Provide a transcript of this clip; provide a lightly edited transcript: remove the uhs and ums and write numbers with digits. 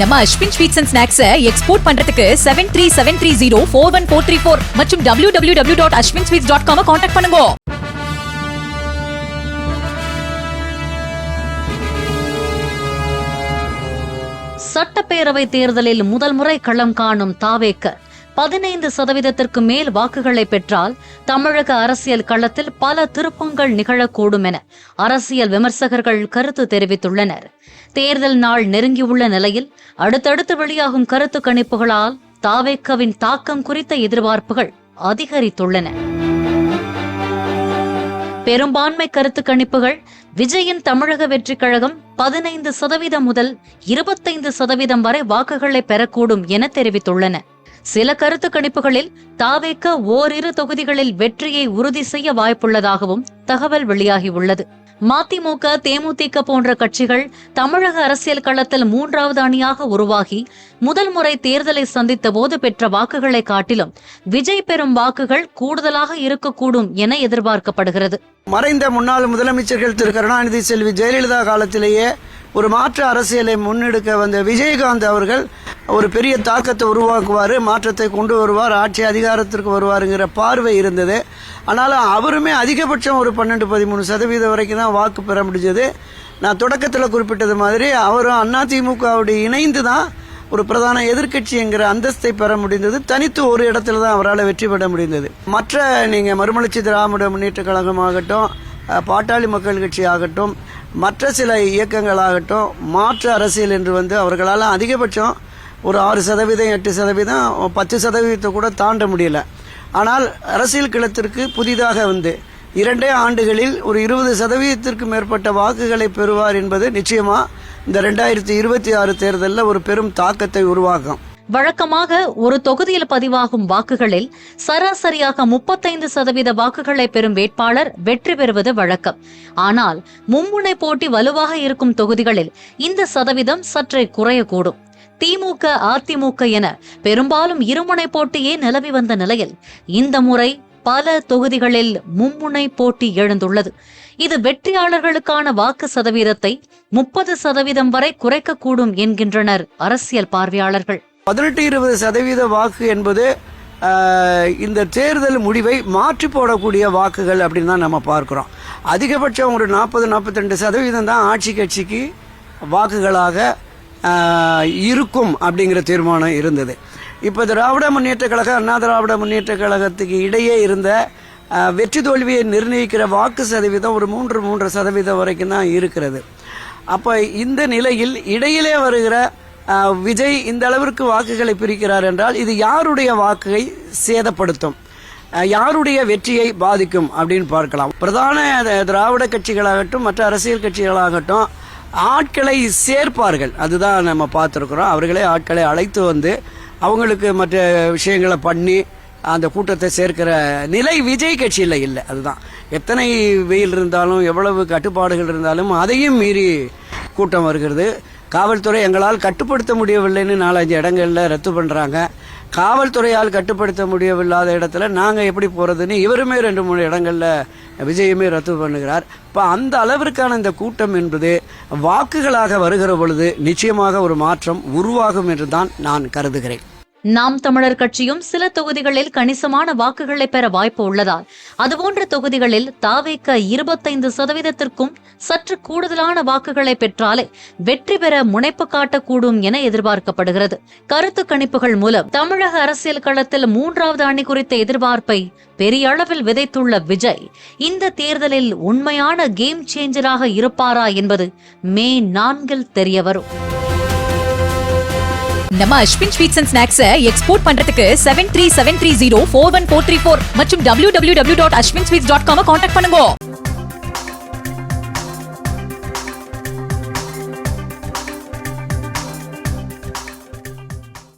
நம்ம Ashwin sweets and snacks export பண்றதுக்கு 7373041434 மற்றும் www.ashwinsweets.com கான்டாக்ட் பண்ணுங்க. சட்டப்பேரவை தேர்தலில் முதல் முறை களம் காணும் தாவேக்க 15% மேல் வாக்குகளை பெற்றால் தமிழக அரசியல் களத்தில் பல திருப்பங்கள் நிகழக்கூடும் என அரசியல் விமர்சகர்கள் கருத்து தெரிவித்துள்ளனர். தேர்தல் நாள் நெருங்கியுள்ள நிலையில் அடுத்தடுத்து வெளியாகும் கருத்து கணிப்புகளால் தாவேக்கவின் தாக்கம் குறித்த எதிர்பார்ப்புகள் அதிகரித்துள்ளன. பெரும்பான்மை கருத்து கணிப்புகள் விஜயின் தமிழக வெற்றிக் கழகம் 15% முதல் 25% வரை வாக்குகளை பெறக்கூடும் என தெரிவித்துள்ளன. சில கருத்து கணிப்புகளில் தாவேக்க ஓரிரு தொகுதிகளில் வெற்றியை உறுதி செய்ய வாய்ப்புள்ளதாகவும் தகவல் வெளியாகியுள்ளது. மதிமுக, தேமுதிக போன்ற கட்சிகள் தமிழக அரசியல் களத்தில் மூன்றாவது அணியாக உருவாகி முதல் முறை தேர்தலை சந்தித்த போது பெற்ற வாக்குகளை காட்டிலும் விஜய் பெறும் வாக்குகள் கூடுதலாக இருக்கக்கூடும் என எதிர்பார்க்கப்படுகிறது. மறைந்த முன்னாள் முதலமைச்சர்கள் திரு கருணாநிதி, செல்வி ஜெயலலிதா காலத்திலேயே ஒரு மாற்று அரசியலை முன்னெடுக்க வந்த விஜயகாந்த் அவர்கள் ஒரு பெரிய தாக்கத்தை உருவாக்குவார், மாற்றத்தை கொண்டு வருவார், ஆட்சி அதிகாரத்திற்கு வருவாருங்கிற பார்வை இருந்தது. ஆனாலும் அவருமே அதிகபட்சம் ஒரு 12-13% வரைக்கும் தான் வாக்கு பெற முடிஞ்சது. நான் தொடக்கத்தில் குறிப்பிட்டது மாதிரி அவரும் அதிமுகவுடைய இணைந்து தான் ஒரு பிரதான எதிர்க்கட்சி என்கிற அந்தஸ்தை பெற முடிந்தது. தனித்து ஒரு இடத்துல தான் அவரால் வெற்றி பெற முடிந்தது. மற்ற நீங்கள் மறுமலர்ச்சி திராவிட முன்னேற்ற கழகம் ஆகட்டும், பாட்டாளி மக்கள் கட்சி ஆகட்டும், மற்ற சில இயக்கங்களாகட்டும், மாற்று அரசியல் என்று வந்து அவர்களால் அதிகபட்சம் ஒரு 6%, 8%, 10% கூட தாண்ட முடியல. ஆனால் அரசியல் களத்திற்கு புதிதாக வந்து 2 ஆண்டுகளில் ஒரு 20% மேற்பட்ட வாக்குகளை பெறுவார் என்பது நிச்சயமா இந்த 2026 தேர்தலில் ஒரு பெரும் தாக்கத்தை உருவாக்கும். வழக்கமாக ஒரு தொகுதியில் பதிவாகும் வாக்குகளில் சராசரியாக 35% வாக்குகளை பெறும் வேட்பாளர் வெற்றி பெறுவது வழக்கம். ஆனால் மும்முனை போட்டி வலுவாக இருக்கும் தொகுதிகளில் இந்த சதவீதம் சற்றே குறையக்கூடும். திமுக, அதிமுக என பெரும்பாலும் இருமுனை போட்டியே நிலவி வந்த நிலையில் இந்த முறை பல தொகுதிகளில் மும்முனை போட்டி எழுந்துள்ளது. இது வெற்றியாளர்களுக்கான வாக்கு சதவீதத்தை 30% வரை குறைக்கக்கூடும் என்கின்றனர் அரசியல் பார்வையாளர்கள். 18-20% வாக்கு என்பது இந்த தேர்தல் முடிவை மாற்றி போடக்கூடிய வாக்குகள் அப்படின்னு தான் நம்ம பார்க்கிறோம். அதிகபட்சம் ஒரு 40-42% தான் ஆட்சி கட்சிக்கு வாக்குகளாக இருக்கும் அப்படிங்கிற தீர்மானம் இருந்தது. இப்போ திராவிட முன்னேற்ற கழகம், அண்ணா திராவிட முன்னேற்ற கழகத்துக்கு இடையே இருந்த வெற்றி தோல்வியை நிர்ணயிக்கிற வாக்கு சதவீதம் ஒரு 3-3.5% வரைக்கும் தான் இருக்கிறது. அப்போ இந்த நிலையில் இடையிலே வருகிற விஜய் இந்த அளவிற்கு வாக்குகளை பிரிக்கிறார் என்றால் இது யாருடைய வாக்கை சேதப்படுத்தும், யாருடைய வெற்றியை பாதிக்கும் அப்படின்னு பார்க்கலாம். பிரதான திராவிட கட்சிகளாகட்டும், மற்ற அரசியல் கட்சிகளாகட்டும் ஆட்களை சேர்ப்பார்கள். அதுதான் நம்ம பார்த்துருக்குறோம். அவர்களே ஆட்களை அழைத்து வந்து அவங்களுக்கு மற்ற விஷயங்களை பண்ணி அந்த கூட்டத்தை சேர்க்கிற நிலை விஜய் கட்சியில் இல்லை. அதுதான் எத்தனை வெயில் இருந்தாலும், எவ்வளவு கட்டுப்பாடுகள் இருந்தாலும் அதையும் மீறி கூட்டம் வருகிறது. காவல்துறை எங்களால் கட்டுப்படுத்த முடியவில்லைன்னு 4-5 இடங்களில் ரத்து பண்ணுறாங்க. காவல்துறையால் கட்டுப்படுத்த முடியவில்லாத இடத்துல நாங்கள் எப்படி போகிறதுன்னு இவருமே 2-3 இடங்களில் விஜயுமே ரத்து பண்ணுகிறார். இப்போ அந்த அளவிற்கான இந்த கூட்டம் என்பது வாக்குகளாக வருகிற பொழுது நிச்சயமாக ஒரு மாற்றம் உருவாகும் என்று தான் நான் கருதுகிறேன். நாம் தமிழர் கட்சியும் சில தொகுதிகளில் கணிசமான வாக்குகளை பெற வாய்ப்பு உள்ளதால் அதுபோன்ற தொகுதிகளில் தாவேக்க 25%க்கும் சற்று கூடுதலான வாக்குகளை பெற்றாலே வெற்றி பெற முனைப்பு காட்டக்கூடும் என எதிர்பார்க்கப்படுகிறது. கருத்து கணிப்புகள் மூலம் தமிழக அரசியல் களத்தில் மூன்றாவது அணி குறித்த எதிர்பார்ப்பை பெரிய அளவில் விதைத்துள்ள விஜய் இந்த தேர்தலில் உண்மையான கேம் சேஞ்சராக இருப்பாரா என்பது மே 4 தெரியவரும். நம்ம Ashwin sweets and snacks export பண்றதுக்கு 7373041434 மற்றும் www.ashwinsweets.com கான்டாக்ட் பண்ணுங்க.